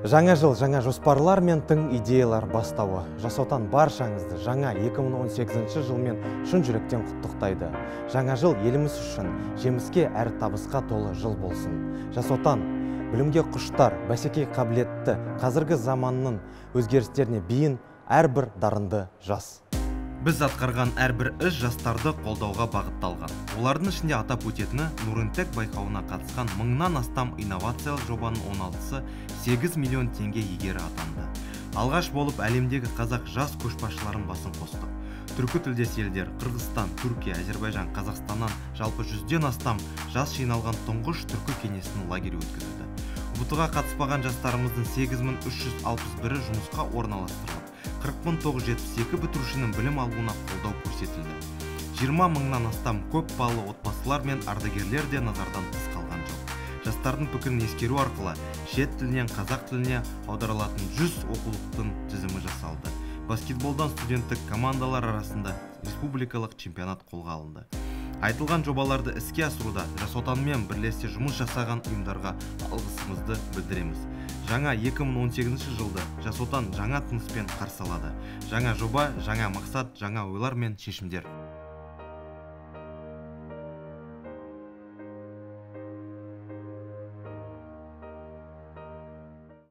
Жаңа жыл, жаңа жоспарлар мен тың идеялар бастауы. Жас отан баршаңызды жаңа 2018 жылмен шын жүректен құттықтайды. Жаңа жыл еліміз үшін жеміске әрі табысқа толы жыл болсын. Жас отан білімге құштар, бәсекеге қабілетті, қазіргі заманның өзгерістеріне бейін әрбір дарынды жас. Біз атқарған әрбір іс жастарды қолдауға бағытталған. Олардың ішінде атап өтетіні Нуринтек байқауына қатысқан 1000-нан астам инновациялық жобаның 16-сы 8 миллион теңге иегері атанды. Алғаш болып әлемдегі қазақ жас көшбасшыларын басын қостық. Түркі тілдес елдер Қырғызстан, Түркия, Әзербайжан, Қазақстаннан жалпы 100-ден астам жас жиналған тұңғыш түркі кеңесінің лагері өткізілді. ұбт-ға қатыспаған жастарымыздың 8361-і жұмысқа орналастырылып, 40972 бітірушінің білім алуына қолдау көрсетілді. 20 мыңнан астам көп балалы отбасылар мен ардагерлер де назардан тыс қалған жоқ. Жастардың пікірін ескеру арқылы шет тілінен қазақ тіліне аударылатын 100 оқулықтың тізімі жасалды. Баскетболдан студенттік командалар арасында республикалық чемпионат қолға алынды. Айтылған жобаларды іске асыруда жас отанмен бірлесе жұмыс жасаған ұйымдарға алғысымызды білдіреміз. Жаңа 2018 жылды жас отан жаңа тыныспен қарсы алады. Жаңа жоба, жаңа мақсат, жаңа ойлар мен шешімдер.